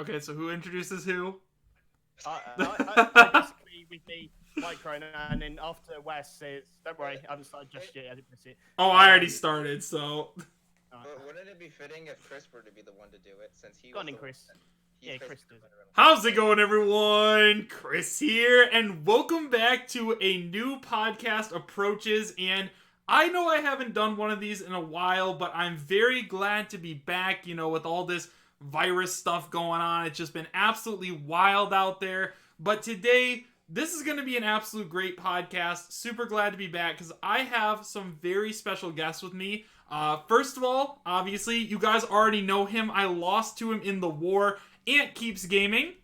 Okay, so who introduces who? I basically with me, Micro, and then after Wes says, "Don't worry, I haven't started just yet. I didn't miss it." Oh, I already started, so. But wouldn't it be fitting if Chris were to be the one to do it, since he Go was on in, the Chris. one Yeah, Chris does. How's it going, everyone? Chris here, and welcome back to a new podcast, Approaches. And I know I haven't done one of these in a while, but I'm very glad to be back, with all this virus stuff going on. It's just been absolutely wild out there. But today, this is going to be an absolute great podcast. Super glad to be back because I have some very special guests with me. First of all, obviously, you guys already know him. I lost to him in the war. Ant Keeps Gaming.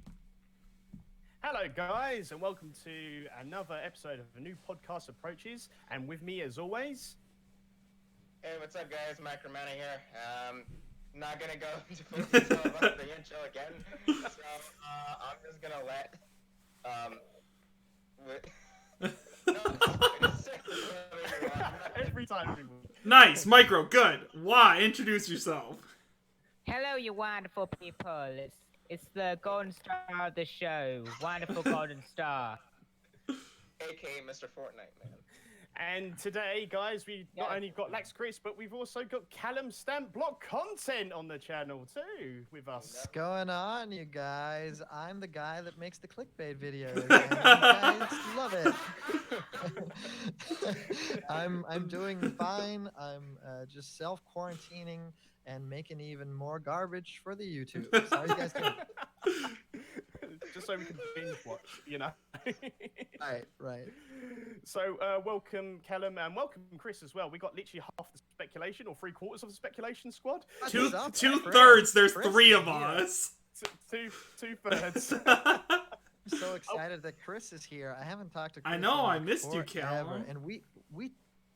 Hello, guys, and welcome to another episode of a new podcast, Approaches. And with me, as always... Hey, what's up, guys? Micromana here. Not gonna go into full detail about the intro again, so I'm just gonna let every time. Nice, Micro, good. Why? Introduce yourself. Hello, you wonderful people. It's the golden star of the show. Wonderful golden star. AKA Mr. Fortnite, man. And today, guys, we not only got Lex Chris, but we've also got Callum Stamp Block content on the channel too with us. What's going on, you guys? I'm the guy that makes the clickbait videos. And you guys love it. I'm doing fine. I'm just self-quarantining and making even more garbage for the YouTube. So how are you guys doing? Just so we can binge watch, Right. So welcome Callum and welcome Chris as well. We got literally half the speculation or 3/4 of the speculation squad. Two-thirds. There's Chris three is of here. us. Two-thirds. I'm so excited that Chris is here. I haven't talked to Chris. I know, in I missed you, forever. Callum. And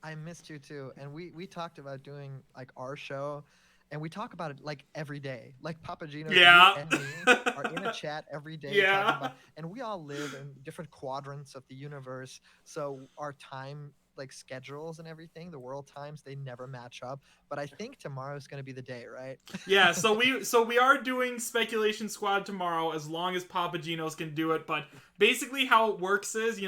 I missed you too. And we talked about doing like our show. And we talk about it like every day. Like Papagino and me are in a chat every day talking about, and we all live in different quadrants of the universe. So our time, like schedules and everything, the world times, they never match up. But I think tomorrow's gonna be the day, right? Yeah, so we are doing Speculation Squad tomorrow as long as Papagenos can do it. But basically how it works is,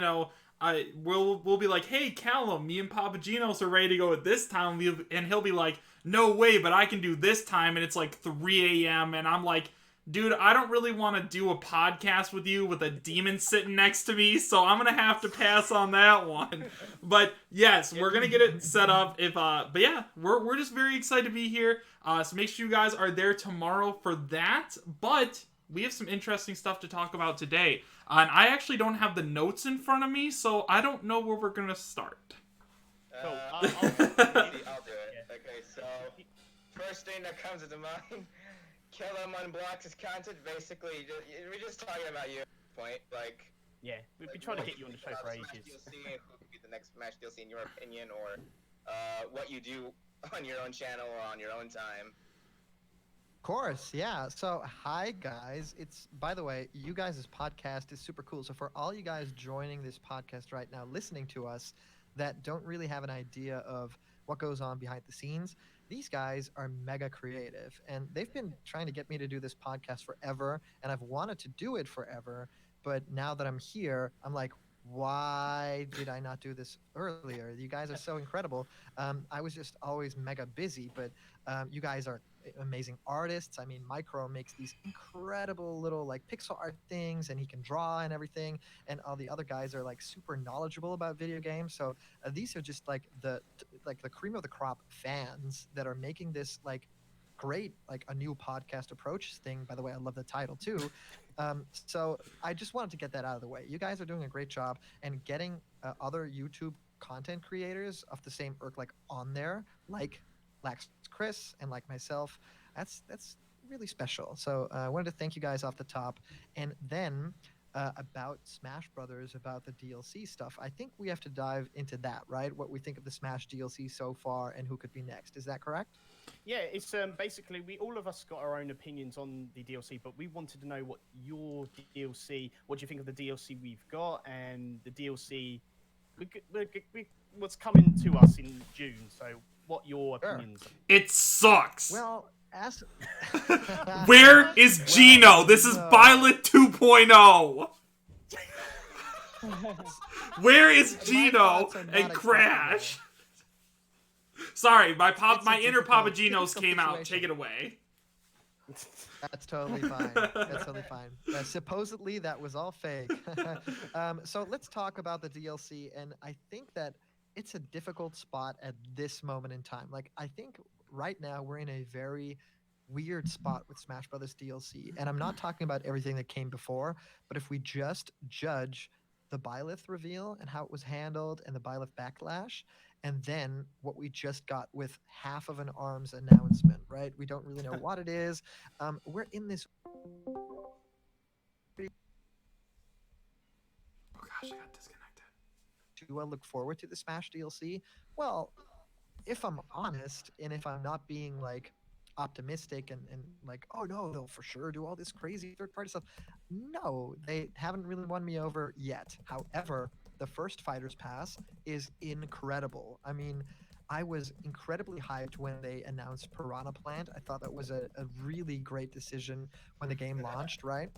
we'll be like, hey Callum, me and Papagenos are ready to go at this time, and he'll be like, no way, but I can do this time, and it's like 3 a.m. and I'm like, dude, I don't really want to do a podcast with you with a demon sitting next to me, so I'm gonna have to pass on that one. But yes, we're gonna get it set up. But yeah, we're just very excited to be here. So make sure you guys are there tomorrow for that. But we have some interesting stuff to talk about today, and I actually don't have the notes in front of me, so I don't know where we're gonna start. Cool. I'll do it. Okay, so first thing that comes to mind, kill him, unblocks his content. Basically, we're just talking about you at this point. We've been trying to get you on the show for ages. DLC, who could be the next Smash DLC in your opinion, or what you do on your own channel or on your own time. Of course, yeah. So, hi guys. By the way, you guys' podcast is super cool. So for all you guys joining this podcast right now, listening to us, that don't really have an idea of what goes on behind the scenes, these guys are mega creative, and they've been trying to get me to do this podcast forever, and I've wanted to do it forever, but now that I'm here, I'm like, why did I not do this earlier? You guys are so incredible. I was just always mega busy, but you guys are amazing artists. I mean, Micro makes these incredible little like pixel art things, and he can draw and everything, and all the other guys are like super knowledgeable about video games. So these are just like the cream of the crop fans that are making this like great, like a new podcast approach thing. By the way, I love the title too. So I just wanted to get that out of the way. You guys are doing a great job, and getting other YouTube content creators of the same ilk like on there, like Chris and like myself, that's really special. So I wanted to thank you guys off the top. And then about Smash Brothers, about the DLC stuff, I think we have to dive into that, right? What we think of the Smash DLC so far and who could be next. Is that correct? Yeah, it's basically all of us got our own opinions on the DLC, but we wanted to know what do you think of the DLC we've got and the DLC what's coming to us in June. So what your opinions? It sucks. Well, as Where is Gino? This is no. Byleth 2.0. Where is My Gino thoughts are and not Crash? Sorry, my It's a inner Papa difficult Genos came out. situation. Take it away. That's totally fine. That's totally fine. Supposedly, that was all fake. So let's talk about the DLC, and I think that it's a difficult spot at this moment in time. Like, I think right now we're in a very weird spot with Smash Brothers DLC, and I'm not talking about everything that came before, but if we just judge the Byleth reveal and how it was handled and the Byleth backlash, and then what we just got with half of an ARMS announcement, right? We don't really know what it is. We're in this. Oh gosh, I got disconnected. Do I look forward to the Smash DLC? Well, if I'm honest, and if I'm not being like optimistic and like, oh no, they'll for sure do all this crazy third party stuff. No, they haven't really won me over yet. However, the first Fighters Pass is incredible. I mean, I was incredibly hyped when they announced Piranha Plant. I thought that was a really great decision when the game launched, right?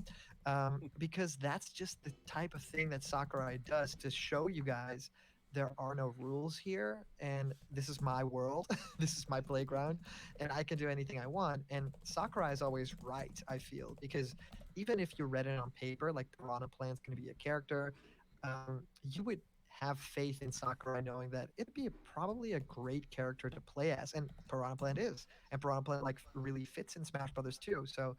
Because that's just the type of thing that Sakurai does to show you guys there are no rules here, and this is my world. This is my playground, and I can do anything I want. And Sakurai is always right, I feel, because even if you read it on paper, like Piranha Plant's going to be a character, you would have faith in Sakurai knowing that it'd be probably a great character to play as, and Piranha Plant is, and Piranha Plant like really fits in Smash Brothers too. So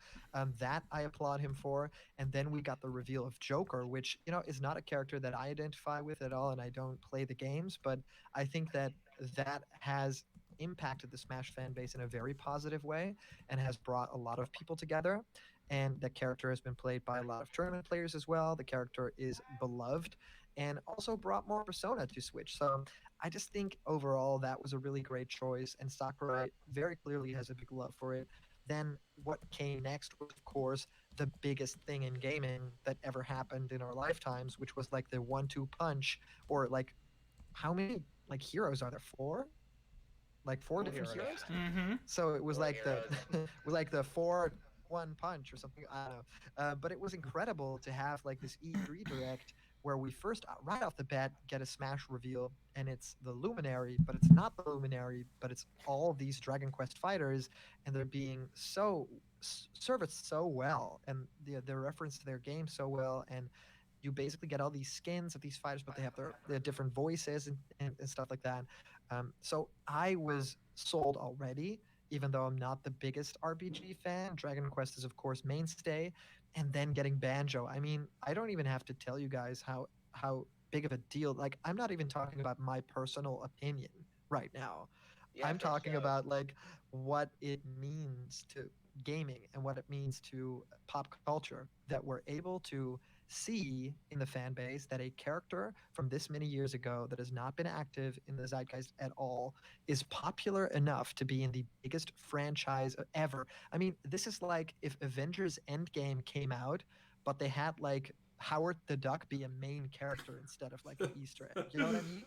that I applaud him for. And then we got the reveal of Joker, which is not a character that I identify with at all, and I don't play the games, but I think that that has impacted the Smash fan base in a very positive way and has brought a lot of people together. And the character has been played by a lot of tournament players as well. The character is beloved and also brought more persona to Switch. So I just think overall that was a really great choice, and Sakurai very clearly has a big love for it. Then what came next was, of course, the biggest thing in gaming that ever happened in our lifetimes, which was like the 1-2 punch, or like how many like heroes are there? Four? Like four different heroes? Mm-hmm. So it was Four like the heroes. was like the 4-1 punch or something. I don't know. But it was incredible to have like this E3 direct where we first right off the bat get a Smash reveal, and it's the Luminary, but it's not the Luminary, but it's all these Dragon Quest fighters, and they're being so serviced so well, and the reference to their game so well, and you basically get all these skins of these fighters, but they have their different voices and stuff like that. So I was sold already, even though I'm not the biggest RPG fan. Dragon Quest is, of course, mainstay, and then getting Banjo. I mean, I don't even have to tell you guys how big of a deal. Like, I'm not even talking about my personal opinion right now. Yeah, I'm for talking sure. about like what it means to gaming and what it means to pop culture that we're able to see in the fan base that a character from this many years ago that has not been active in the zeitgeist at all is popular enough to be in the biggest franchise ever. I mean, this is like if Avengers Endgame came out, but they had like Howard the Duck be a main character instead of like an Easter egg. You know what I mean?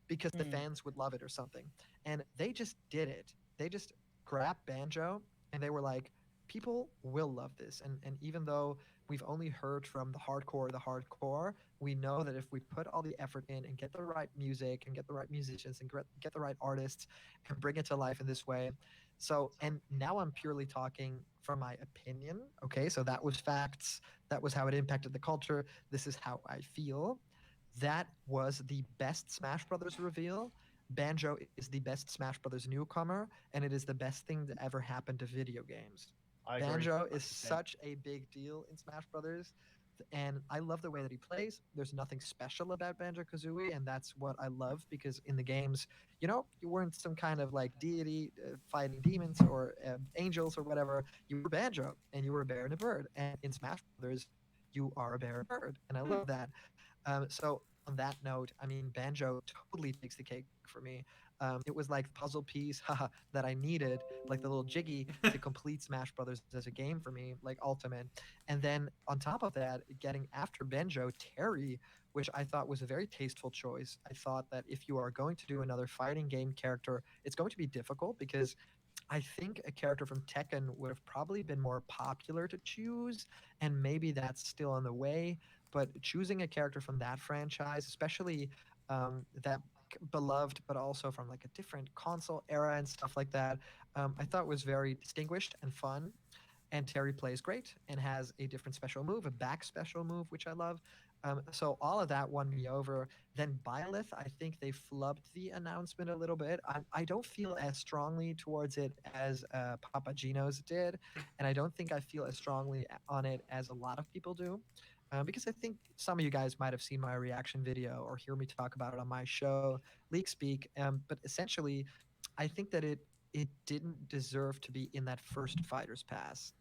Because the Hmm. fans would love it or something. And they just did it. They just grabbed Banjo and they were like, people will love this. And even though we've only heard from the hardcore, we know that if we put all the effort in and get the right music and get the right musicians and get the right artists and bring it to life in this way. So, and now I'm purely talking from my opinion. Okay. So that was facts. That was how it impacted the culture. This is how I feel. That was the best Smash Brothers reveal. Banjo is the best Smash Brothers newcomer, and it is the best thing that ever happened to video games. I agree. Banjo is 100%. such a big deal in Smash Brothers, and I love the way that he plays. There's nothing special about Banjo Kazooie, and that's what I love because in the games, you weren't some kind of like deity fighting demons or angels or whatever. You were Banjo, and you were a bear and a bird. And in Smash Brothers, you are a bear and a bird, and I love that. So on that note, I mean, Banjo totally takes the cake for me. It was like the puzzle piece haha, that I needed, like the little jiggy to complete Smash Brothers as a game for me, like Ultimate. And then on top of that, getting after Banjo, Terry, which I thought was a very tasteful choice. I thought that if you are going to do another fighting game character, it's going to be difficult because I think a character from Tekken would have probably been more popular to choose, and maybe that's still on the way. But choosing a character from that franchise, especially that beloved, but also from like a different console era and stuff like that, I thought was very distinguished and fun. And Terry plays great and has a different special move, a back special move, which I love. So all of that won me over. Then Byleth, I think they flubbed the announcement a little bit. I don't feel as strongly towards it as Papa Gino's did, and I don't think I feel as strongly on it as a lot of people do. Because I think some of you guys might have seen my reaction video or hear me talk about it on my show, Leak Speak. But essentially, I think that it didn't deserve to be in that first fighter's pass.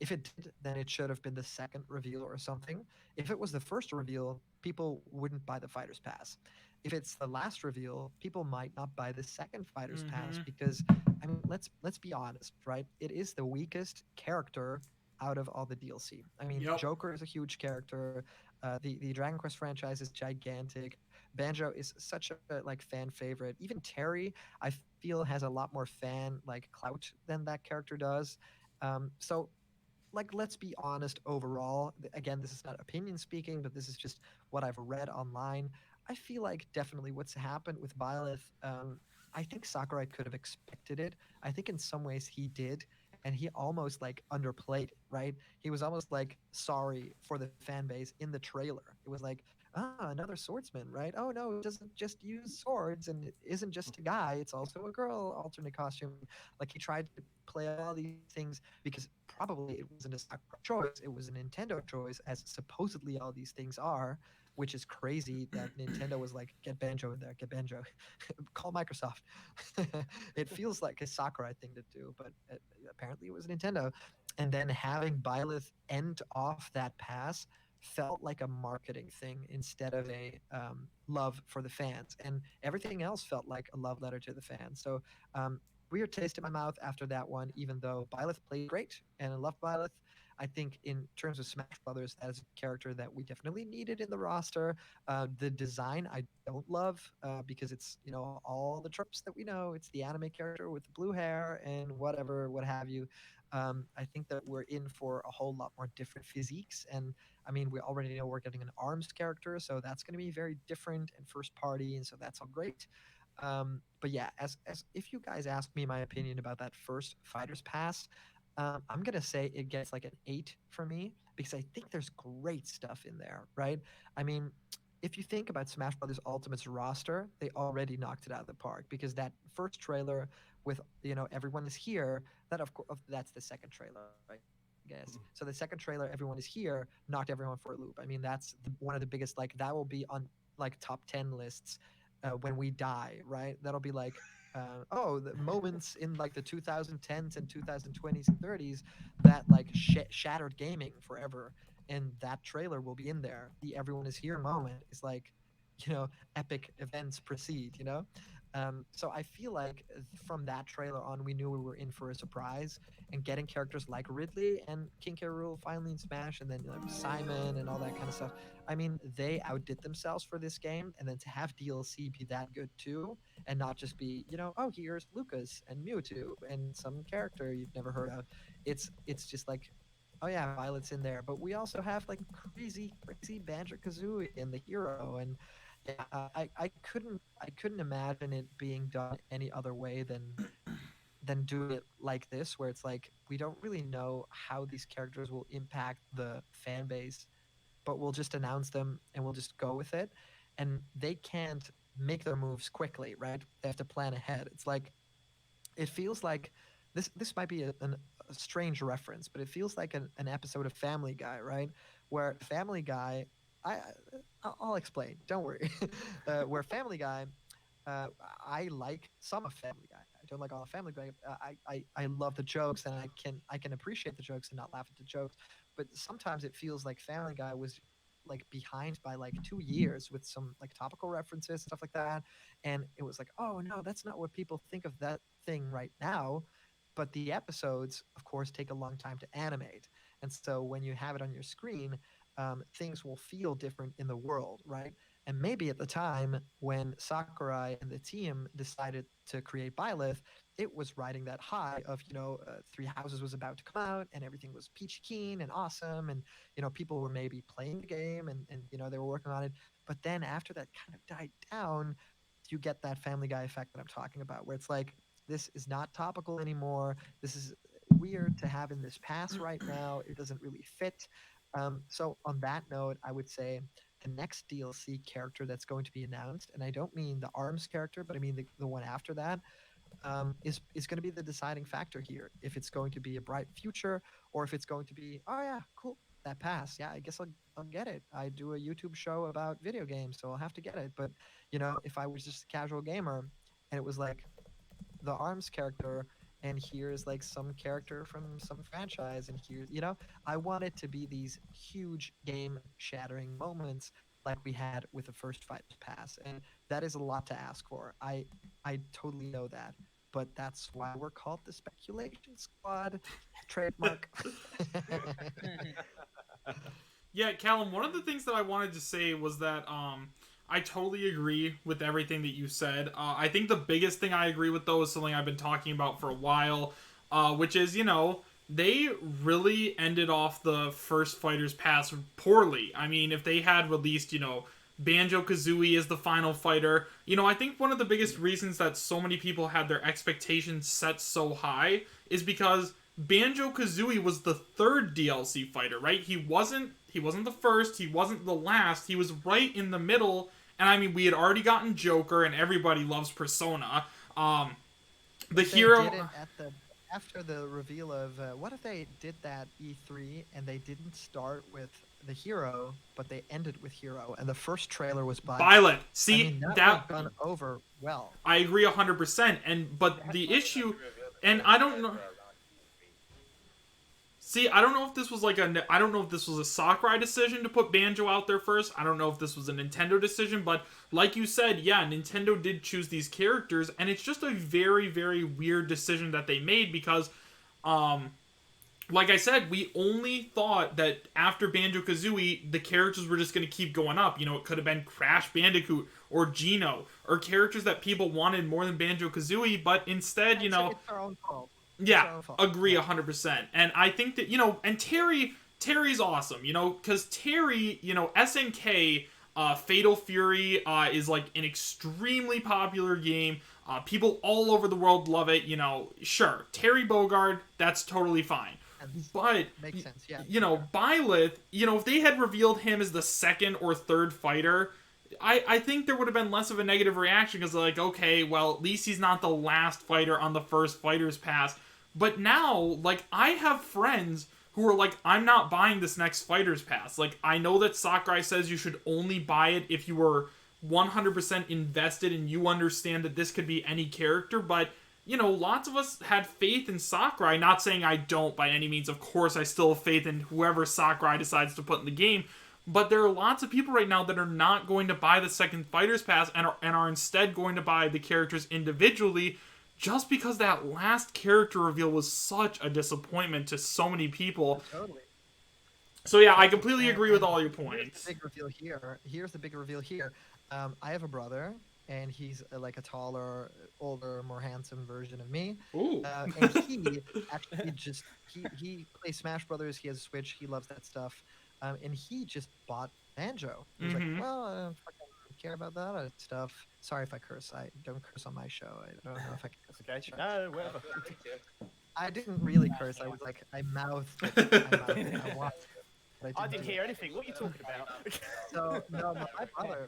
If it did, then it should have been the second reveal or something. If it was the first reveal, people wouldn't buy the fighter's pass. If it's the last reveal, people might not buy the second fighter's pass Mm-hmm. because I mean, let's be honest, right? It is the weakest character out of all the DLC. I mean, Yep. Joker is a huge character. The Dragon Quest franchise is gigantic. Banjo is such a like fan favorite. Even Terry, I feel, has a lot more fan like clout than that character does. So like let's be honest overall, again, this is not opinion speaking, but this is just what I've read online. I feel like definitely what's happened with Byleth, I think Sakurai could have expected it. I think in some ways he did, and he almost like underplayed it, right? He was almost like sorry for the fan base in the trailer. It was like, another swordsman, right? Oh no, it doesn't just use swords and it isn't just a guy, it's also a girl alternate costume. Like he tried to play all these things because probably it wasn't a Sakurai choice, it was a Nintendo choice, as supposedly all these things are, which is crazy that Nintendo was like, get Banjo in there, get Banjo, call Microsoft. It feels like a Sakurai thing to do, but apparently it was Nintendo. And then having Byleth end off that pass felt like a marketing thing instead of a love for the fans. And everything else felt like a love letter to the fans. So weird taste in my mouth after that one, even though Byleth played great and I love Byleth. I think in terms of Smash Brothers, that is a character that we definitely needed in the roster. The design I don't love because it's all the tropes that we know. It's the anime character with the blue hair and whatever, what have you. I think that we're in for a whole lot more different physiques, and I mean we already know we're getting an arms character, so that's going to be very different and first party, and so that's all great. But yeah, as if you guys ask me my opinion about that first Fighters Pass, I'm gonna say it gets like an 8 for me because I think there's great stuff in there, right? I mean, if you think about Smash Brothers Ultimate's roster, they already knocked it out of the park because that first trailer with everyone is here, that of course that's the second trailer, I guess. So the second trailer, everyone is here, knocked everyone for a loop. I mean, that's one of the biggest, like that will be on like top 10 lists when we die, right? That'll be like, the moments in like the 2010s and 2020s and 30s that like shattered gaming forever. And that trailer will be in there. The everyone is here moment is like, epic events proceed, So I feel like from that trailer on, we knew we were in for a surprise, and getting characters like Ridley and King K. Rool finally in Smash, and then Simon and all that kind of stuff. I mean, they outdid themselves for this game, and then to have DLC be that good too, and not just be, oh, here's Lucas and Mewtwo and some character you've never heard of. It's just like, oh yeah, Violet's in there, but we also have like crazy Banjo Kazooie and the hero, and yeah, I couldn't imagine it being done any other way than doing it like this, where it's like we don't really know how these characters will impact the fan base, but we'll just announce them and we'll just go with it. And they can't make their moves quickly, right? They have to plan ahead. It's like it feels like this might be a strange reference, but it feels like an episode of Family Guy, right? Where Family Guy, I I'll explain. Don't worry. Where Family Guy, uh, I like some of Family Guy. I don't like all of Family Guy. I love the jokes and I can appreciate the jokes and not laugh at the jokes. But sometimes it feels like Family Guy was like behind by like 2 years with some like topical references and stuff like that, and it was like, oh no, that's not what people think of that thing right now. But the episodes, of course, take a long time to animate, and so when you have it on your screen, things will feel different in the world, right? And maybe at the time when Sakurai and the team decided to create Byleth, it was riding that high of, Three Houses was about to come out and everything was peachy keen and awesome, and people were maybe playing the game, and they were working on it. But then after that kind of died down, you get that Family Guy effect that I'm talking about, where it's like, this is not topical anymore. This is weird to have in this pass right now. It doesn't really fit. So on that note, I would say the next DLC character that's going to be announced, and I don't mean the Arms character, but I mean the one after that, is going to be the deciding factor here. If it's going to be a bright future, or if it's going to be, oh yeah, cool, that pass, yeah, I guess I'll get it. I do a YouTube show about video games, so I'll have to get it. But if I was just a casual gamer and it was like the Arms character, and here's like some character from some franchise, and here's, I want it to be these huge game shattering moments like we had with the first Fighters Pass, and that is a lot to ask for. I totally know that, but that's why we're called the Speculation Squad. Trademark. Yeah, Callum, one of the things that I wanted to say was that I totally agree with everything that you said. I think the biggest thing I agree with, though, is something I've been talking about for a while, which is, they really ended off the first Fighters Pass poorly. I mean, if they had released, Banjo-Kazooie as the final fighter, I think one of the biggest reasons that so many people had their expectations set so high is because Banjo-Kazooie was the third DLC fighter, right? He wasn't the first, he wasn't the last, he was right in the middle. And I mean, we had already gotten Joker, and everybody loves Persona. The hero did it after the reveal of what if they did that E3 and they didn't start with the hero, but they ended with hero, and the first trailer was Byleth. See, I mean, that that gone over well. I agree 100%. But the issue, and I don't know. See, I don't know if this was I don't know if this was a Sakurai decision to put Banjo out there first. I don't know if this was a Nintendo decision, but like you said, yeah, Nintendo did choose these characters, and it's just a very, very weird decision that they made because, like I said, we only thought that after Banjo-Kazooie, the characters were just going to keep going up. It could have been Crash Bandicoot or Geno, or characters that people wanted more than Banjo-Kazooie, but instead, It's our own fault. Yeah, agree 100%. And I think that, and Terry's awesome, because Terry, SNK, Fatal Fury, is like an extremely popular game. People all over the world love it, sure, Terry Bogard, that's totally fine. But, makes sense, yeah. Byleth, if they had revealed him as the second or third fighter, I think there would have been less of a negative reaction because, like, okay, well, at least he's not the last fighter on the first Fighters Pass. But now, like, I have friends who are like, I'm not buying this next Fighters Pass. Like, I know that Sakurai says you should only buy it if you were 100% invested and you understand that this could be any character, but, lots of us had faith in Sakurai. Not saying I don't by any means. Of course, I still have faith in whoever Sakurai decides to put in the game. But there are lots of people right now that are not going to buy the second Fighters Pass and are instead going to buy the characters individually just because that last character reveal was such a disappointment to so many people. Totally. So yeah, I completely agree with all your points. Here's the big reveal here. Here's the big reveal here. I have a brother, and he's like a taller, older, more handsome version of me. Ooh. And he actually he plays Smash Brothers. He has a Switch. He loves that stuff. And he just bought Banjo. He was like, well, I don't fucking care about that other stuff. Sorry if I curse. I don't curse on my show. I don't know if I can curse. Okay. No, whatever. I didn't really curse. I was like, I mouthed it. I watched it. I didn't hear anything. What are you talking about? So no,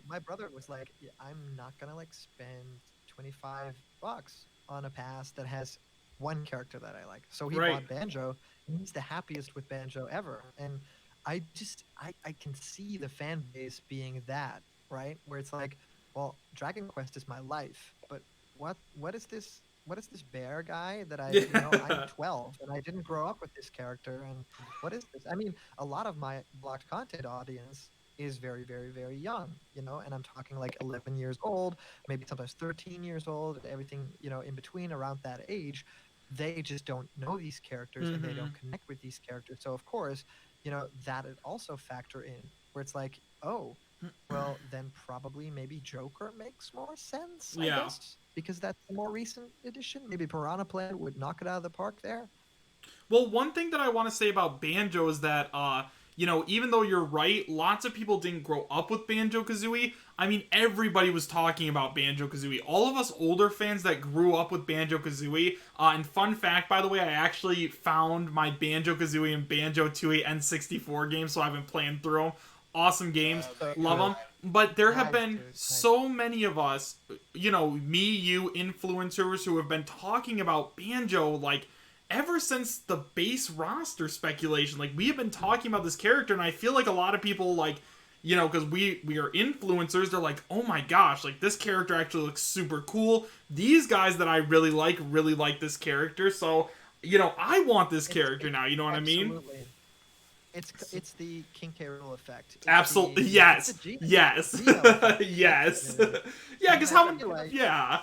my brother was like, yeah, I'm not gonna like spend $25 on a pass that has one character that I like. So he bought Banjo, and he's the happiest with Banjo ever. And I can see the fan base being that, right? Where it's like, well, Dragon Quest is my life, but what is this bear guy that I'm 12 and I didn't grow up with this character, and what is this? I mean, a lot of my blocked content audience is very, very, very young, and I'm talking like 11 years old, maybe sometimes 13 years old, everything, in between around that age. They just don't know these characters and they don't connect with these characters. So of course, that would also factor in where it's like, oh, well, then probably maybe Joker makes more sense, I Yeah. guess, because that's a more recent edition. Maybe Piranha Plant would knock it out of the park there. Well, one thing that I want to say about Banjo is that, even though you're right, lots of people didn't grow up with Banjo Kazooie. I mean, everybody was talking about Banjo Kazooie. All of us older fans that grew up with Banjo Kazooie. And fun fact, by the way, I actually found my Banjo Kazooie and Banjo Tooie N64 games, so I've been playing through them. Awesome games, love them. But there have Nice, been dude, nice. so many of us, me, you, influencers who have been talking about Banjo, like, ever since the base roster speculation. Like, we have been talking about this character, and I feel like a lot of people, like, because we are influencers, they're like, oh my gosh, like, this character actually looks super cool. These guys that I really like this character, so, I want this character now, you know what I mean? Absolutely. It's the King K. Rool effect. It's Absolutely, the- yes, it's the Geno- yes, Geno effect. yes. Yeah. Yeah, because how I feel like- yeah.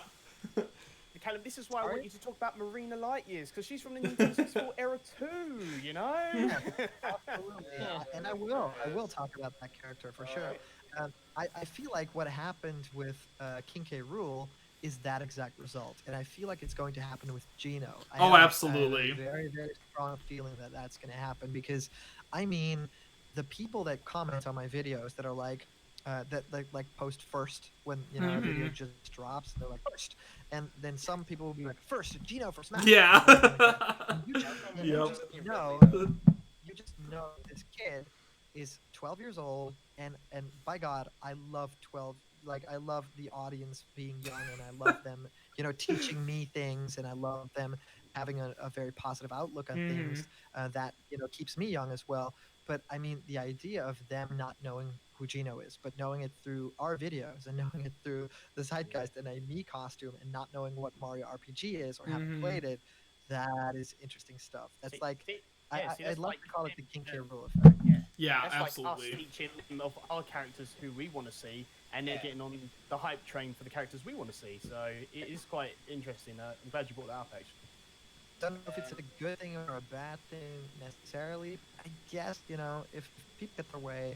Callum, this is why I want you to talk about Marina Light Years, because she's from the Nintendo 64 era too, you know? Absolutely. And I will talk about that character for sure. I feel like what happened with King K. Rool is that exact result, and I feel like it's going to happen with Geno. Oh, I have absolutely. a very, very strong feeling that that's going to happen because, I mean, the people that comment on my videos that are like, that like post first when a video just drops, they're like first, and then some people will be like first Geno for Smash. Yeah. And you Yep. you just know this kid is 12 years old, and by God, I love 12. Like, I love the audience being young, and I love them, teaching me things, and I love them having a very positive outlook on things that keeps me young as well. But I mean, the idea of them not knowing who Geno is, but knowing it through our videos and knowing it through the Zeitgeist and a me costume, and not knowing what Mario RPG is or haven't played it, that is interesting stuff. That's I'd love to call it the King K. Rool effect. Yeah, That's absolutely. like us teaching them of our characters who we want to see, and they're getting on the hype train for the characters we want to see. So it is quite interesting. I'm glad you brought that up, actually. Don't know if it's a good thing or a bad thing necessarily. I guess, if people get their way,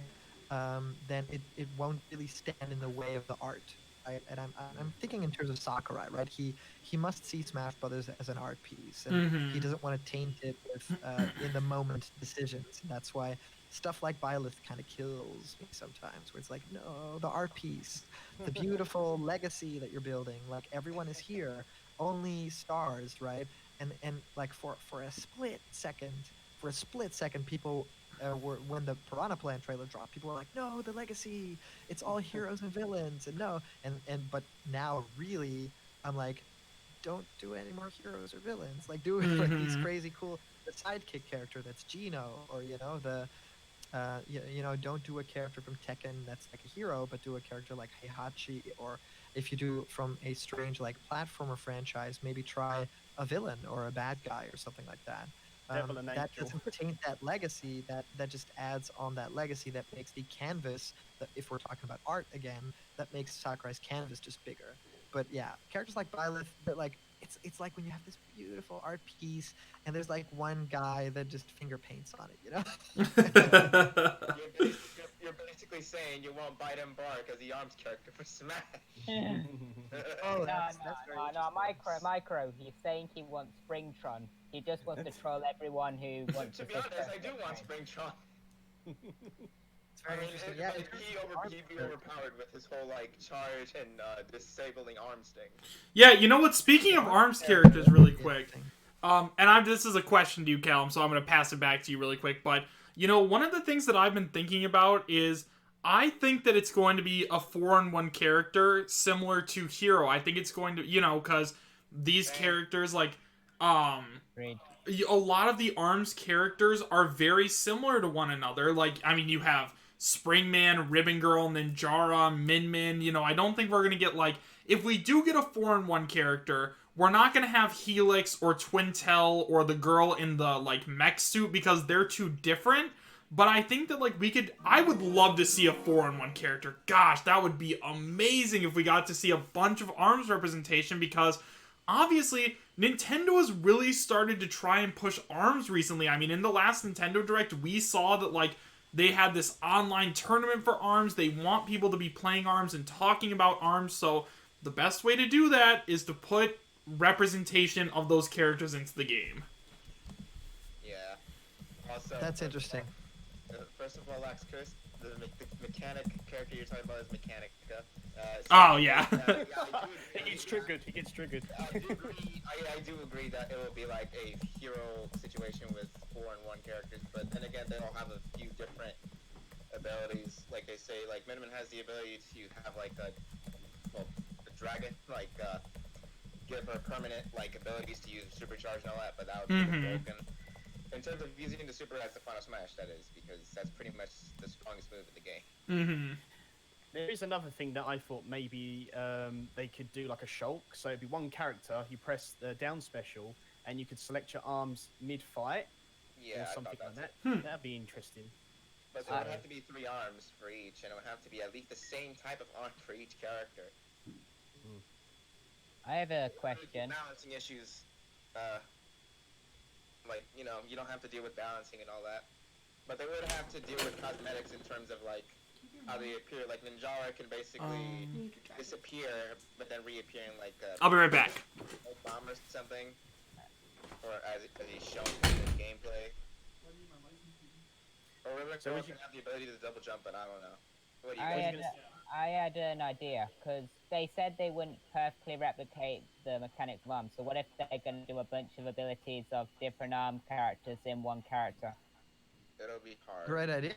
then it won't really stand in the way of the art. Right? And I'm thinking in terms of Sakurai, right? He must see Smash Brothers as an art piece, and he doesn't want to taint it with in the moment decisions. And that's why stuff like Byleth kind of kills me sometimes, where it's like, no, the art piece, the beautiful legacy that you're building, like everyone is here, only stars, right? And like for a split second, people were, when the Piranha Plant trailer dropped, people were like, no, the legacy, it's all heroes and villains, and no, but now really, I'm like, don't do any more heroes or villains, like do like these crazy cool, the sidekick character that's Geno, or don't do a character from Tekken that's like a hero, but do a character like Heihachi, or if you do from a strange like platformer franchise, maybe try a villain or a bad guy or something like that. Devil and That Angel. doesn't taint that legacy. That just adds on that legacy. That makes the canvas. That if we're talking about art again, that makes Sakurai's canvas just bigger. But yeah, characters like Byleth, that like it's like when you have this beautiful art piece and there's like one guy that just finger paints on it, You're basically saying you won't bite and bark as the arms character for Smash. Oh, No, that's no, very no, no, interesting. Micro. He's saying he wants Springtron. He just wants to troll everyone who wants To be honest, I do want Springtron. It's very interesting. Yeah, in terms of art He'd be overpowered with his whole like charge and disabling arms thing. Yeah, you know what? Speaking of arms characters, really quick, interesting. this is a question to you, Callum, so I'm gonna pass it back to you really quick. But one of the things that I've been thinking about is I think that it's going to be a 4-in-1 character similar to Hero. I think it's going to, because these characters like Agreed. a lot of the ARMS characters are very similar to one another. Like, I mean, you have Springman, Ribbon Girl, Ninjara, Min Min. I don't think we're going to get, like, if we do get a 4-in-1 character, we're not going to have Helix or Twintel or the girl in the, like, mech suit because they're too different. But I think that, like, I would love to see a 4-in-1 character. Gosh, that would be amazing if we got to see a bunch of ARMS representation because obviously Nintendo has really started to try and push ARMS recently. I mean, in the last Nintendo Direct, we saw that, like, They had this online tournament for ARMS. They want people to be playing ARMS and talking about ARMS. So the best way to do that is to put representation of those characters into the game. Yeah. Also, That's interesting. First of all, Lax Curse, the mechanic character you're talking about is Mechanica. Oh, yeah. He gets triggered. He gets triggered. I do agree that it will be like a hero situation with 4-in-1 characters, but then again, they all have a few different abilities. Like they say, like Miniman has the ability to have like a dragon, like give her permanent like abilities to use supercharge and all that, but that would be broken. In terms of using the super as the final smash, that is, because that's pretty much the strongest move in the game. Mm-hmm. There is another thing that I thought maybe they could do like a shulk. So it'd be one character, you press the down special, and you could select your arms mid-fight Yeah, or something like that. That'd be interesting. But there would have to be 3 arms for each, and it would have to be at least the same type of arm for each character. I have a question. Balancing issues, like, you know, you don't have to deal with balancing and all that. But they would have to deal with cosmetics in terms of, like, how they appear. Like, Ninjara can basically disappear, but then reappear in, like, I'll be right back. a bomb or something. Or as he's shown in the gameplay. Or River So Girl would can you- have the ability to double jump, but I don't know. What do you I guys had, I had an idea, because they said they wouldn't perfectly replicate the mechanics of ARMS, so what if they're going to do a bunch of abilities of different ARM characters in one character? It'll be hard. Great idea.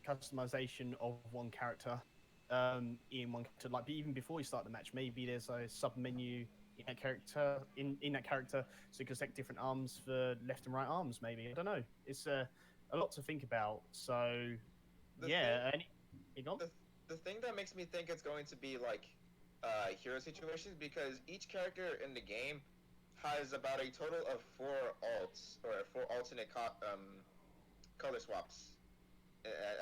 Customization of one character in one character, like even before you start the match, maybe there's a sub menu in that character so you can select different arms for left and right arms. Maybe, I don't know, it's a lot to think about. So The The thing that makes me think it's going to be like hero situations, because each character in the game has about a total of 4 alts, or 4 alternate color swaps,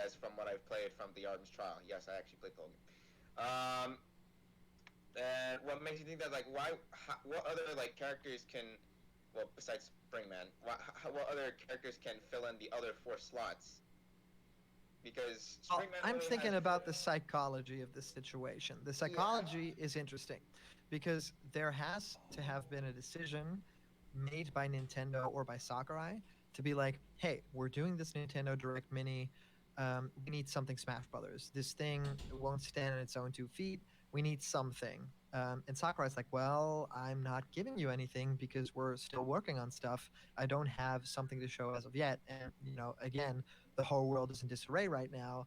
as from what I've played from the ARMS trial. Yes, I actually played the whole game. And what makes you think that, like, what other, like, characters can, well, besides Springman, what other characters can fill in the other 4 slots? Because Springman I'm only thinking has- about the psychology of the situation. The psychology is interesting because there has to have been a decision made by Nintendo or by Sakurai to be like, hey, we're doing this Nintendo Direct Mini. We need something Smash Brothers. This thing won't stand on its own 2 feet. We need something. And Sakurai's like, well, I'm not giving you anything because we're still working on stuff. I don't have something to show as of yet. And, you know, again, the whole world is in disarray right now.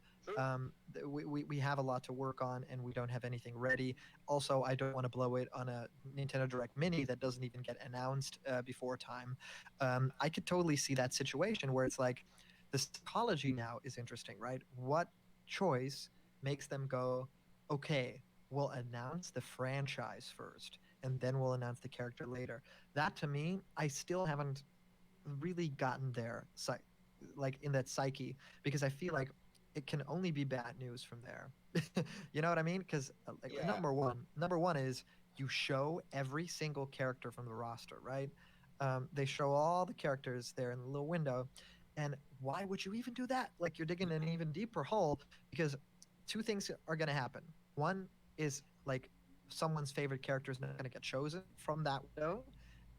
We have a lot to work on and we don't have anything ready. Also, I don't want to blow it on a Nintendo Direct Mini that doesn't even get announced before time. I could totally see that situation where it's like the psychology now is interesting, right? What choice makes them go, okay, we'll announce the franchise first and then we'll announce the character later? That to me, I still haven't really gotten there, like in that psyche, because I feel like it can only be bad news from there. You know what I mean? Because like Yeah. number one is you show every single character from the roster, right? They show all the characters there in the little window, and why would you even do that? Like you're digging an even deeper hole, because 2 things are going to happen. One is like someone's favorite character is not going to get chosen from that window,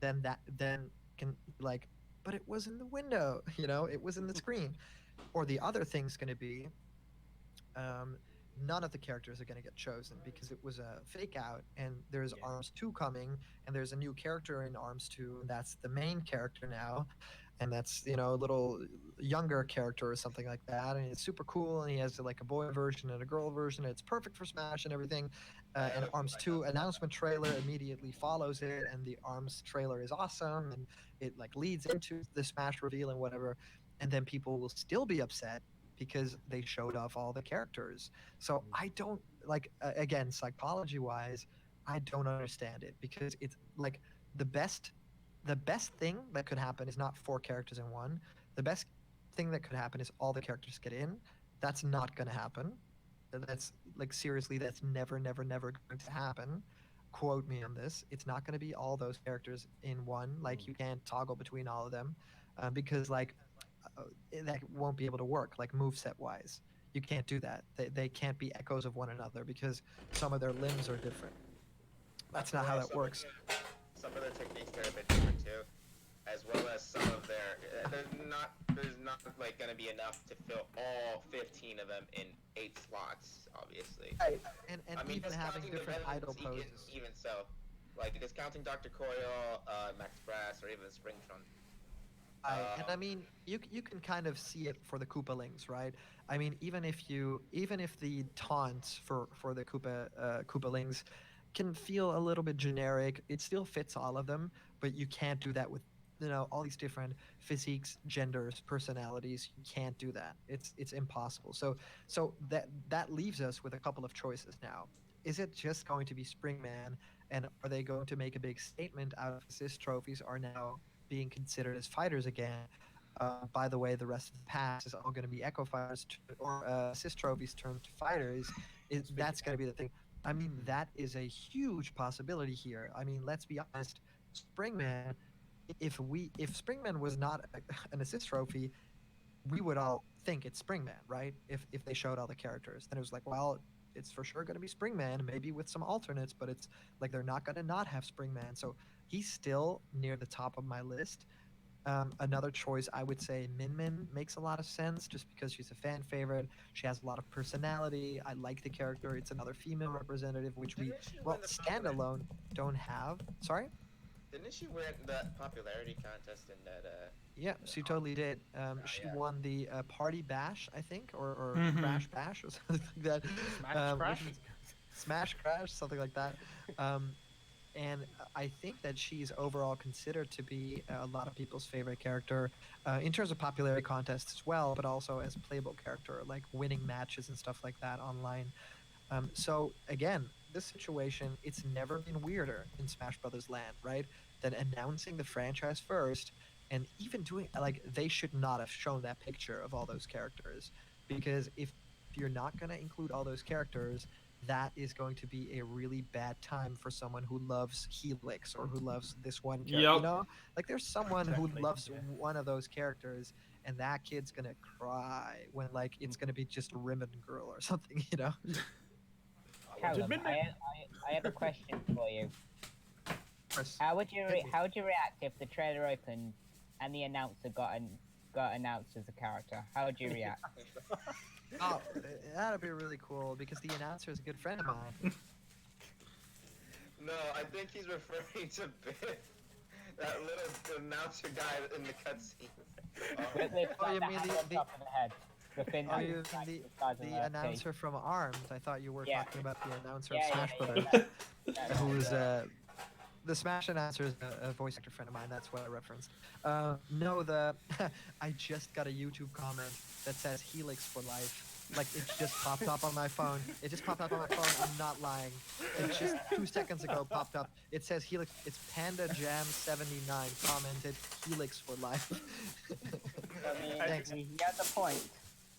then can like, but it was in the window, you know, it was in the screen. Or the other thing's going to be none of the characters are going to get chosen because it was a fake out, and there's ARMS 2 coming, and there's a new character in ARMS 2, and that's the main character now, and that's, you know, a little younger character or something like that, and it's super cool, and he has like a boy version and a girl version, and it's perfect for Smash and everything. And ARMS 2 announcement trailer immediately follows it, and the ARMS trailer is awesome, and it like leads into the Smash reveal and whatever, and then people will still be upset because they showed off all the characters. So I don't like, again, psychology wise, I don't understand it, because it's like the best thing that could happen is not 4 characters in one. The best thing that could happen is all the characters get in. That's not going to happen. That's like, seriously, that's never going to happen. Quote me on this. It's not going to be all those characters in one. Like, you can't toggle between all of them, because like that won't be able to work, like moveset wise. You can't do that. They can't be echoes of one another because some of their limbs are different. That's not how Well, that works. some of their techniques are a bit different too, as well as some of their. There's not like gonna be enough to fill all 15 of them in 8 slots, obviously. Right. And I mean, even having discounting the different idle villains, poses. even so, like discounting Dr. Coil, Max Brass, or even Springtron. Right. And I Um, mean, you can kind of see it for the Koopalings, right? I mean, even if the taunts for the Koopalings can feel a little bit generic, it still fits all of them, but you can't do that with all these different physiques, genders, personalities. You can't do that. It's impossible. So that leaves us with a couple of choices now. Is it just going to be Springman, and are they going to make a big statement out of assist trophies are now being considered as fighters again? By the way, the rest of the pass is all going to be Echo Fighters or assist trophies turned to fighters. Speaking That's going to be the thing. I mean, that is a huge possibility here. I mean, let's be honest. Springman, if Springman was not an assist trophy, we would all think it's Springman, right? If they showed all the characters, then it was like, well, it's for sure going to be Springman, maybe with some alternates, but it's like they're not going to not have Springman. So he's still near the top of my list. Another choice, I would say Min Min makes a lot of sense just because she's a fan favorite. She has a lot of personality. I like the character. It's another female representative, which we, didn't she well, win the popularity? standalone don't have. Sorry? Didn't she win that popularity contest in that? Yeah, she totally did. She Yeah. won the Party Bash, I think, or Mhm. Crash Bash or something like that. Smash Which Crash. is Smash Crash, something like that. Um, and I think that she's overall considered to be a lot of people's favorite character in terms of popularity contests as well, but also as playable character, like winning matches and stuff like that online. So again, this situation, it's never been weirder in Smash Brothers land, right? Than announcing the franchise first and even doing like they should not have shown that picture of all those characters because if you're not going to include all those characters, that is going to be a really bad time for someone who loves Helix or who loves this one character. Yep. Like there's someone who Exactly, loves yeah. one of those characters and that kid's going to cry when like it's going to be just a Ribbon Girl or something. I want to Callum, admit it. I have a question for you. Chris, How hit me. would you react if the trailer opened and the announcer got announced as a character? How would you react? Oh, that'd be really cool because the announcer is a good friend of mine. No, I think he's referring to Biff, that little announcer guy in the cutscene. With Oh, like you the mean hand the on top of the head, the fin oh, that's you like mean the size of the a pea. announcer from Armed? I thought you were Yeah. talking about the announcer of Yeah, Smash yeah, Brothers, yeah, That's who's right. the Smash announcer is a voice actor friend of mine. That's what I referenced. No, the I just got a YouTube comment that says Helix for life. Like it just popped up on my phone. It just popped up on my phone. I'm not lying. It just 2 seconds ago popped up. It says Helix. It's Panda Jam 79 commented Helix for life. I mean, Thanks. he has a point.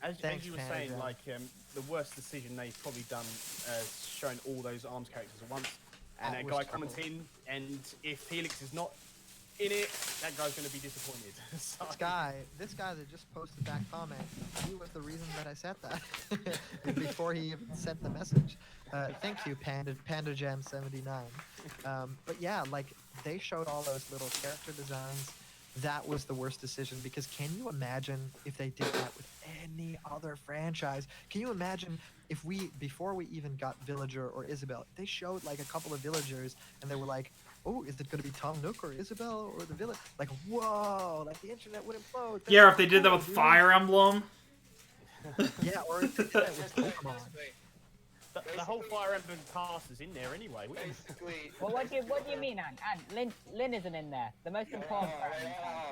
As Thanks, you were Panda saying, Jam. like the worst decision they've probably done is showing all those arms characters at once, and That a was guy terrible. commenting, and if Helix is not in it, that guy's going to be disappointed. So- This guy that just posted that comment, he was the reason that I said that before he even sent the message. Thank you, Panda Jam 79. But yeah, like they showed all those little character designs. That was the worst decision because can you imagine if they did that with any other franchise? Can you imagine if before we even got Villager or Isabel, they showed like a couple of villagers and they were like, oh, is it going to be Tom Nook or Isabel or the village? Like, whoa, like the internet would implode. That's Yeah, so if they did that cool, with dude. Fire Emblem. Yeah, or if they did that with Pokemon. the whole Fire Emblem cast is in there anyway. Basically. Well, what do you mean, Anne? Lynn isn't in there. The most important character.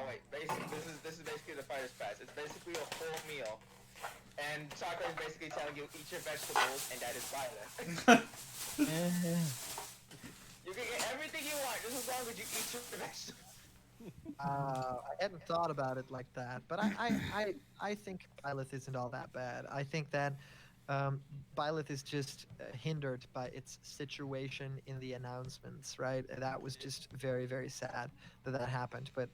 Wait. Basically, this is basically the fighter's pass. It's basically a full meal, and Sakura is basically telling you eat your vegetables, and that is Byleth. You can get everything you want just as long as you eat your vegetables. I hadn't thought about it like that, but I think Byleth isn't all that bad. I think that Byleth is just hindered by its situation in the announcements, right? That was just very, very sad that happened. But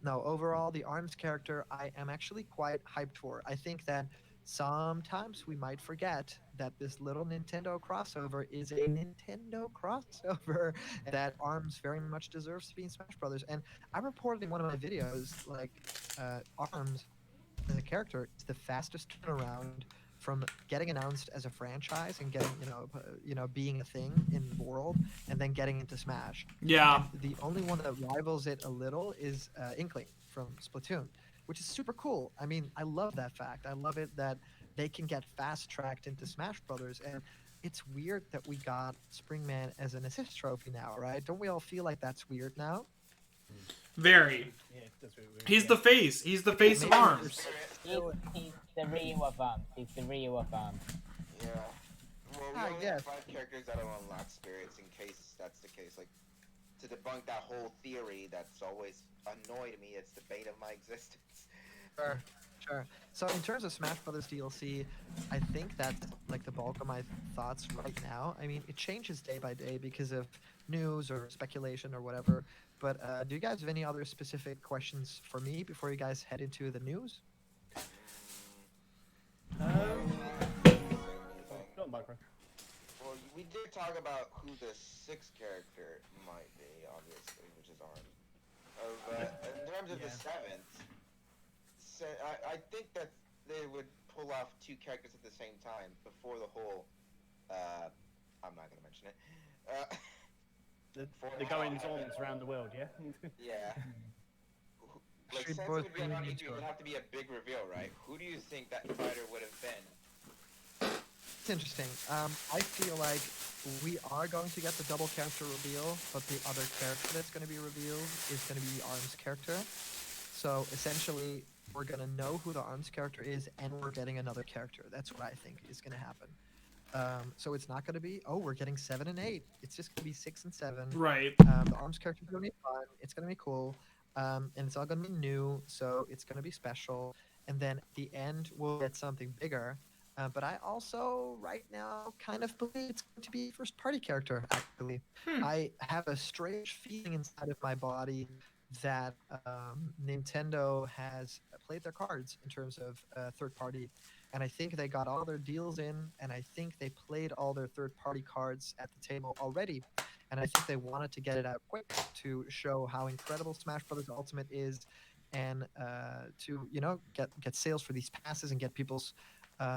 No, overall, the ARMS character I am actually quite hyped for. I think that sometimes we might forget that this little Nintendo crossover is a Nintendo crossover, and that ARMS very much deserves to be in Smash Brothers. And I reported in one of my videos, like, ARMS as a character is the fastest turnaround from getting announced as a franchise and getting being a thing in the world and then getting into Smash. Yeah. And the only one that rivals it a little is Inkling from Splatoon, which is super cool. I mean, I love that fact. I love it that they can get fast tracked into Smash Brothers. And it's weird that we got Springman as an assist trophy now, right? Don't we all feel like that's weird now? Very. Yeah, that's really weird. He's yeah. the face. He's the face of Maybe ARMS. He's the Ryu of arms. He's the Ryu of arms. Yeah. Well, we I only guess. have 5 characters that will unlock spirits in case that's the case. Like, to debunk that whole theory that's always annoyed me, it's the bane of my existence. Sure, sure. So in terms of Smash Brothers DLC, I think that's like the bulk of my thoughts right now. I mean, it changes day by day because of news or speculation or whatever. But do you guys have any other specific questions for me before you guys head into the news? Go on, Micro. Well, we did talk about who the 6th character might be, obviously, which is Arm. In terms of the 7th, I think that they would pull off 2 characters at the same time before the whole. I'm not gonna mention it. The goings-ons around the world, yeah? Yeah. Like, Street since it Boys would be on reunion E3, it tour. would have to be a big reveal, right? Who do you think that fighter would have been? It's interesting. I feel like we are going to get the double character reveal, but the other character that's going to be revealed is going to be ARMS character. So essentially, we're going to know who the ARMS character is, and we're getting another character. That's what I think is going to happen. So it's not going to be, oh, we're getting 7 and 8. It's just going to be 6 and 7. Right. The ARMS character is going to be fun. It's going to be cool. And it's all going to be new, so it's going to be special. And then at the end, we'll get something bigger. But I also, right now, kind of believe it's going to be a first party character, actually. I have a strange feeling inside of my body that Nintendo has played their cards in terms of third party. And I think they got all their deals in, and I think they played all their third party cards at the table already. And I think they wanted to get it out quick to show how incredible Smash Brothers Ultimate is, and to get sales for these passes and get people's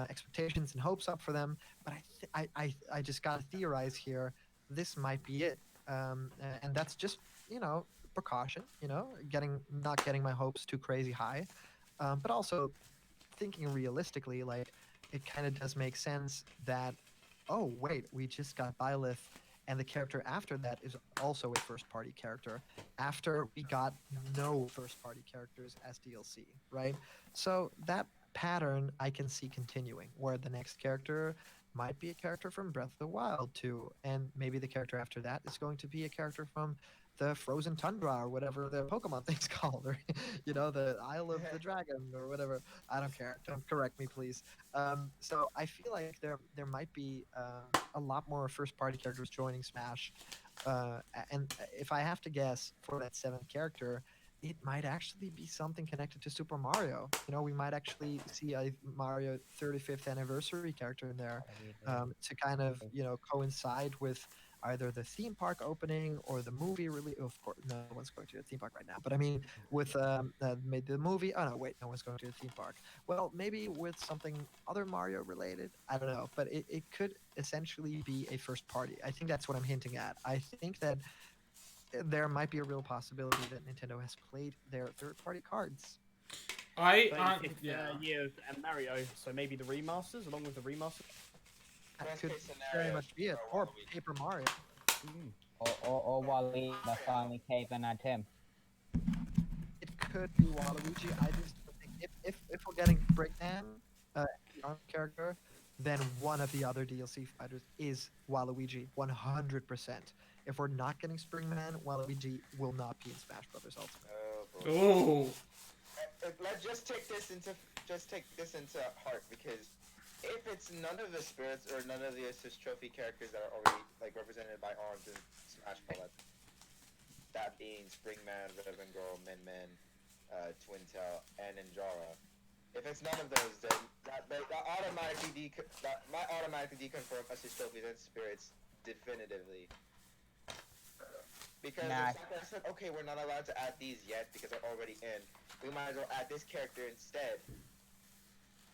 expectations and hopes up for them. But I just gotta theorize here. This might be it, and that's just precaution. Not getting my hopes too crazy high, but also thinking realistically, like it kind of does make sense that oh wait, we just got Byleth, and the character after that is also a first party character after we got no first party characters as DLC, right? So that pattern I can see continuing, where the next character might be a character from Breath of the Wild too, and maybe the character after that is going to be a character from the Frozen Tundra or whatever the Pokemon thing's called, or the Isle of the Dragon or whatever. I don't care. Don't correct me, please. So I feel like there might be a lot more first party characters joining Smash, and if I have to guess for that 7th character, it might actually be something connected to Super Mario. We might actually see a Mario 35th anniversary character in there, to kind of coincide with either the theme park opening or the movie release. Of course, no one's going to a theme park right now, but I mean, with maybe the movie. Oh no, wait, no one's going to a theme park. Well, maybe with something other Mario related. I don't know, but it could essentially be a first party. I think that's what I'm hinting at. I think that there might be a real possibility that Nintendo has played their third-party cards. Year of Mario, so maybe the remasters, along with the remasters. That Best could case very scenario, much be it, for or Waluigi. Paper Mario. Or Wally finally cave and add him. It could be Waluigi. I just think if we're getting Breakman, the ARM character, then one of the other DLC fighters is Waluigi, 100%. If we're not getting Springman, Waluigi will not be in Smash Brothers Ultimate. Oh, boy. Oh. Let's just take this into heart, because if it's none of the spirits or none of the assist trophy characters that are already represented by ARMS in Smash Bros, that being Springman, Ribbon Girl, Min Min, Twintail, and Ninjara. If it's none of those, then that might automatically deconfirm assist trophies and spirits definitively. Because Nah. if Sakurai said, okay, we're not allowed to add these yet because they're already in, we might as well add this character instead.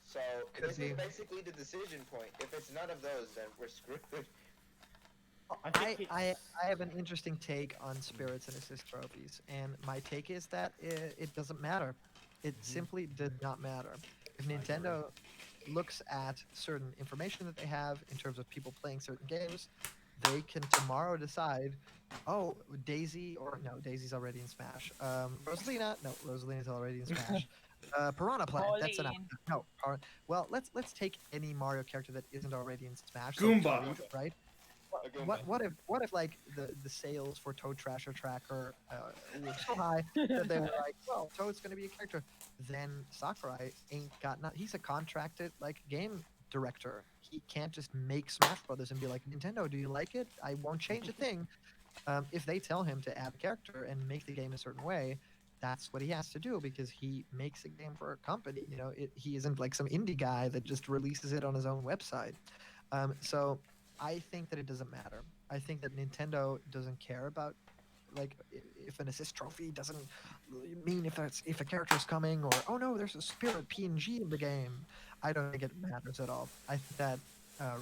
So this is basically the decision point. If it's none of those, then we're screwed. I have an interesting take on spirits and assist trophies, and my take is that it doesn't matter. It simply does not matter. If Nintendo looks at certain information that they have in terms of people playing certain games, they can tomorrow decide, oh, Daisy, or no, Daisy's already in Smash. Rosalina, no, Rosalina's already in Smash. Piranha Plant, that's enough. Pauline. No, well, let's take any Mario character that isn't already in Smash. So Goomba. Toad, right? A Goomba. What if like the sales for Toad Trasher Tracker were so high that they were like, well, Toad's gonna be a character. Then Sakurai ain't got not. He's a contracted like game director. He can't just make Smash Brothers and be like, Nintendo, do you like it? I won't change a thing. If they tell him to add a character and make the game a certain way, that's what he has to do because he makes a game for a company. You know, he isn't like some indie guy that just releases it on his own website. So I think that it doesn't matter. I think that Nintendo doesn't care about like if an assist trophy doesn't mean if a character is coming or oh no there's a spirit PNG in the game. I don't think it matters at all. I think that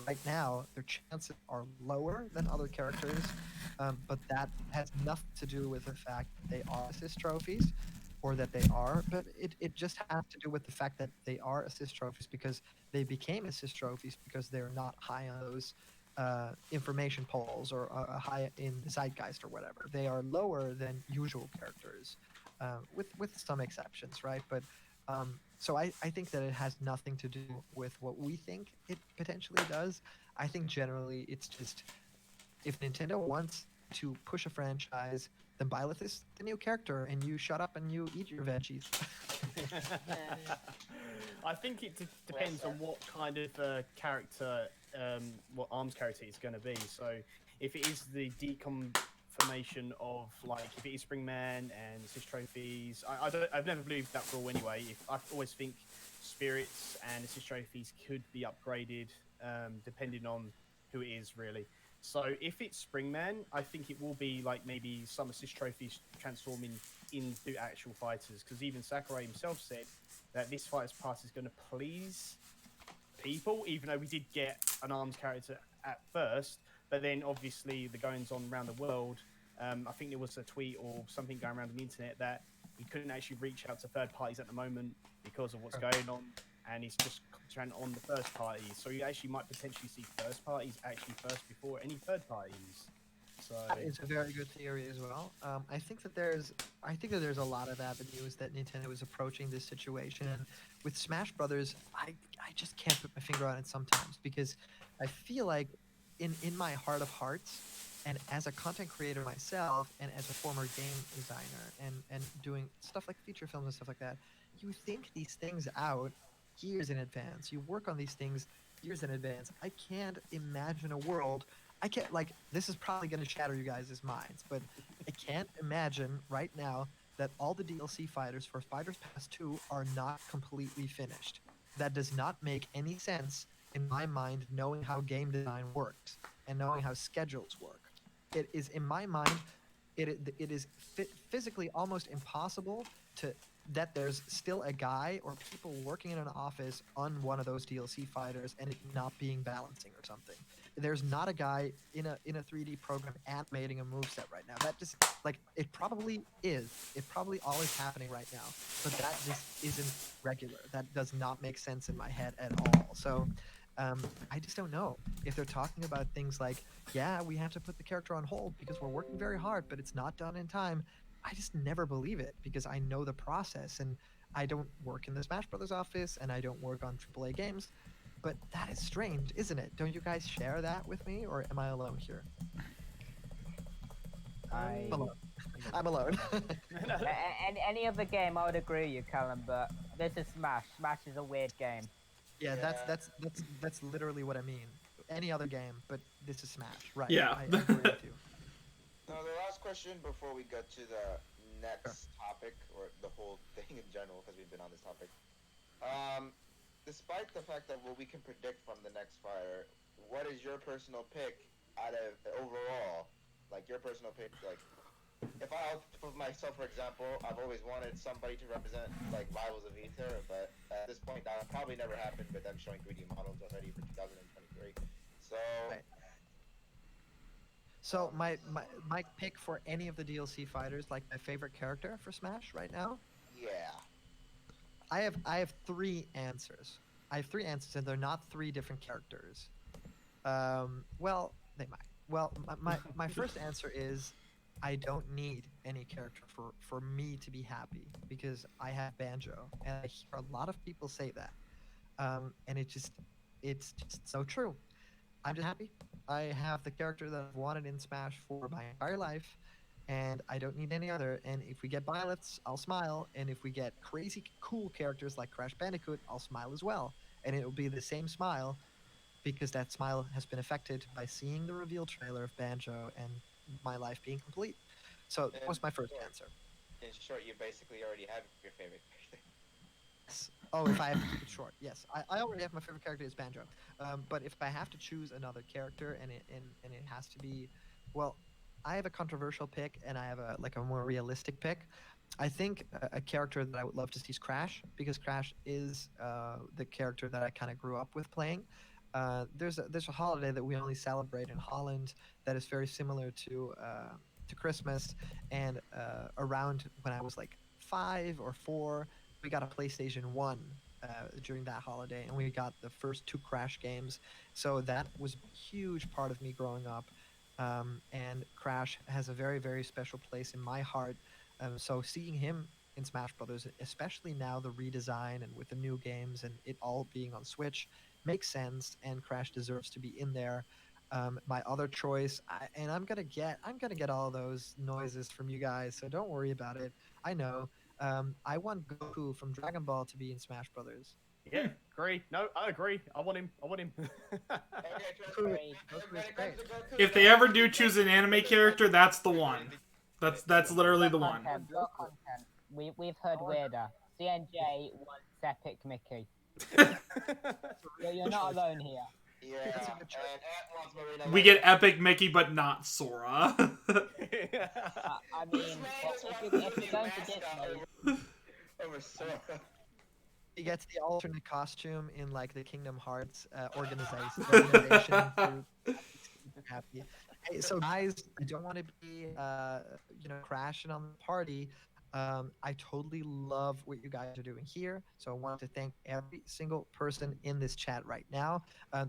right now their chances are lower than other characters, but that has nothing to do with the fact that they are assist trophies or that they are, but it just has to do with the fact that they are assist trophies because they became assist trophies because they're not high on those information polls or high in the zeitgeist or whatever. They are lower than usual characters, with some exceptions, right? But so I think that it has nothing to do with what we think it potentially does. I think generally it's just if Nintendo wants to push a franchise, then Byleth is the new character, and you shut up and you eat your veggies. I think it depends on what kind of character, what Arms character it's going to be. So if it is the deconfirmation of like if it is Springman and assist trophies, I've never believed that rule anyway. I always think spirits and assist trophies could be upgraded depending on who it is really. So if it's Springman, I think it will be like maybe some assist trophies transforming into actual fighters because even Sakurai himself said that this fighter's pass is going to please people, even though we did get an Arms character at first, but then obviously the goings on around the world, I think there was a tweet or something going around on the internet that he couldn't actually reach out to third parties at the moment because of what's going on, and he's just concentrating on the first parties. So you actually might potentially see first parties actually first before any third parties. So It's a very good theory as well. I think that there's a lot of avenues that Nintendo is approaching this situation. And with Smash Brothers, I just can't put my finger on it sometimes because I feel like in my heart of hearts, and as a content creator myself, and as a former game designer, and doing stuff like feature films and stuff like that, you think these things out years in advance. You work on these things years in advance. I can't imagine a world I can't like this is probably going to shatter you guys' minds, but I can't imagine right now that all the DLC fighters for Fighters Pass 2 are not completely finished. That does not make any sense in my mind knowing how game design works and knowing how schedules work. It is in my mind it is physically almost impossible to that there's still a guy or people working in an office on one of those DLC fighters and it not being balancing or something. There's not a guy in a 3D program animating a moveset right now. That just like it probably is. It probably all is happening right now, but that just isn't regular. That does not make sense in my head at all. So I just don't know if they're talking about things like, yeah, we have to put the character on hold because we're working very hard, but it's not done in time. I just never believe it because I know the process and I don't work in the Smash Brothers office and I don't work on AAA games. But that is strange, isn't it? Don't you guys share that with me, or am I alone here? I I'm alone. I'm alone. any other game I would agree with you, Callum, but this is Smash. Smash is a weird game. Yeah, that's literally what I mean. Any other game, but this is Smash, right? Yeah. I agree with you. Now, the last question before we get to the next topic, or the whole thing in general, because we've been on this topic. Despite the fact that what we can predict from the next fire, what is your personal pick out of overall? Like your personal pick, like if I'll put myself for example, I've always wanted somebody to represent like Rivals of Aether, but at this point that will probably never happen with them showing 3D models already for 2023. So Right. So my pick for any of the DLC fighters, like my favorite character for Smash right now, yeah. I have three answers. I have three answers, and they're not three different characters. Well, they might. Well, my first answer is I don't need any character for me to be happy because I have Banjo, and I hear a lot of people say that. And it's just so true. I'm just happy. I have the character that I've wanted in Smash for my entire life, and I don't need any other. And if we get Byleths, I'll smile. And if we get crazy cool characters like Crash Bandicoot, I'll smile as well. And it will be the same smile because that smile has been affected by seeing the reveal trailer of Banjo and my life being complete. So that was my first answer. In short, you basically already have your favorite character. Yes. Oh, if I have to keep it short, yes. I already have my favorite character is Banjo. But if I have to choose another character and it has to be, well, I have a controversial pick and I have a more realistic pick. I think a character that I would love to see is Crash because Crash is the character that I kind of grew up with playing. There's a holiday that we only celebrate in Holland that is very similar to Christmas, and around when I was like 5 or 4, we got a PlayStation 1 during that holiday, and we got the first two Crash games. So that was a huge part of me growing up. And Crash has a very, very special place in my heart. So seeing him in Smash Brothers, especially now the redesign and with the new games and it all being on Switch, makes sense. And Crash deserves to be in there. My other choice, and I'm gonna get all those noises from you guys, so don't worry about it. I know. I want Goku from Dragon Ball to be in Smash Brothers. Yeah, agree. No, I agree. I want him. I want him. Goku is great. If they ever do choose an anime character, that's the one. That's literally the one. Got content. We've heard weirder. CNJ wants Epic Mickey. You're not alone here. Yeah, That's a good choice. and Ant wants Marina. We get Epic Mickey, but not Sora. I mean, if you're going to Disney, over Sora. He gets the alternate costume in like the Kingdom Hearts organization to be happy. Hey, so guys, I don't want to be crashing on the party. I totally love what you guys are doing here. So I want to thank every single person in this chat right now.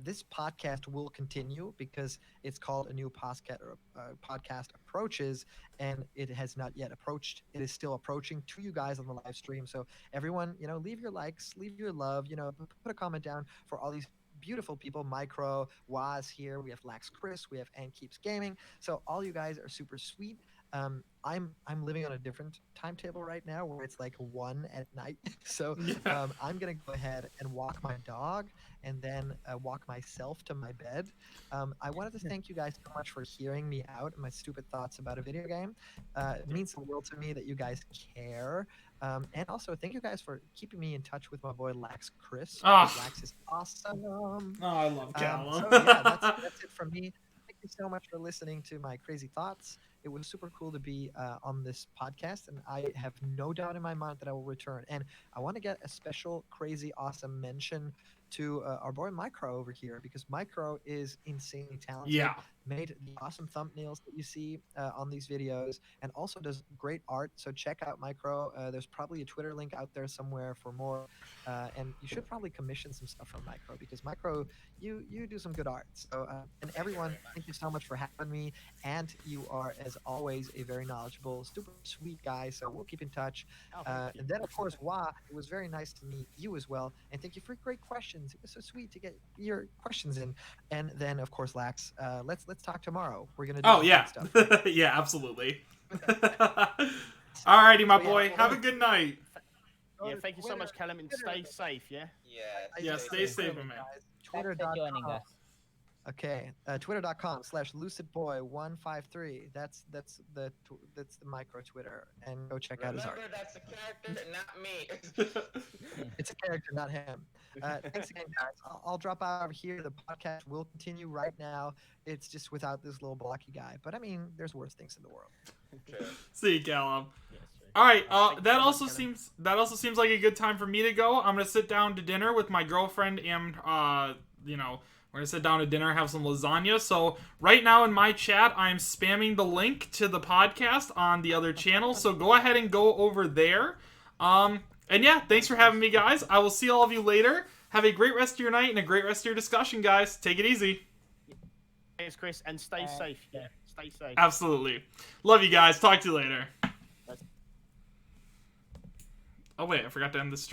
This podcast will continue because it's called a new podcast approaches, and it has not yet approached. It is still approaching to you guys on the live stream. So everyone, leave your likes, leave your love, put a comment down for all these beautiful people. Micro, Waz here. We have Lax Chris. We have And Keeps Gaming. So all you guys are super sweet. I'm living on a different timetable right now where it's like 1 at night. So I'm gonna go ahead and walk my dog and then walk myself to my bed. I wanted to thank you guys so much for hearing me out and my stupid thoughts about a video game. It means the world to me that you guys care. And also thank you guys for keeping me in touch with my boy Lax Chris. Lax is awesome. Oh, I love Callum. So yeah, that's it from me. Thank you so much for listening to my crazy thoughts. It was super cool to be on this podcast, and I have no doubt in my mind that I will return. And I want to get a special, crazy, awesome mention to our boy Micro over here because Micro is insanely talented. Yeah. Made the awesome thumbnails that you see on these videos, and also does great art. So check out Micro. There's probably a Twitter link out there somewhere for more, and you should probably commission some stuff from Micro because Micro, you do some good art. So and everyone, thank you so much for having me. And you are, as always, a very knowledgeable, super sweet guy. So we'll keep in touch. And then, of course, Wah, it was very nice to meet you as well. And thank you for great questions. It was so sweet to get your questions in. And then, of course, Lax, let's talk tomorrow. We're gonna do some fun stuff. Right? Yeah, absolutely. Alrighty, my boy. Yeah, Have a good night. Yeah, thank you so much, Callum, and stay safe. Yeah. Yeah. Yeah, stay safe, man. thanks for joining us. Okay, twitter.com/lucidboy153. That's the micro Twitter, and go check out his art. Remember, that's a character, not me. It's a character, not him. Thanks again, guys. I'll drop out of here. The podcast will continue right now. It's just without this little blocky guy. But I mean, there's worse things in the world. True. See you, Callum. Yes, true. All right. Thank you That so much, also Kevin. seems like a good time for me to go. I'm gonna sit down to dinner with my girlfriend, and we're gonna sit down to dinner, have some lasagna. So right now in my chat, I'm spamming the link to the podcast on the other channel. So go ahead and go over there. And yeah, thanks for having me, guys. I will see all of you later. Have a great rest of your night and a great rest of your discussion, guys. Take it easy. Thanks, Chris, and stay safe. Yeah, stay safe. Absolutely. Love you guys. Talk to you later. Oh wait, I forgot to end the stream.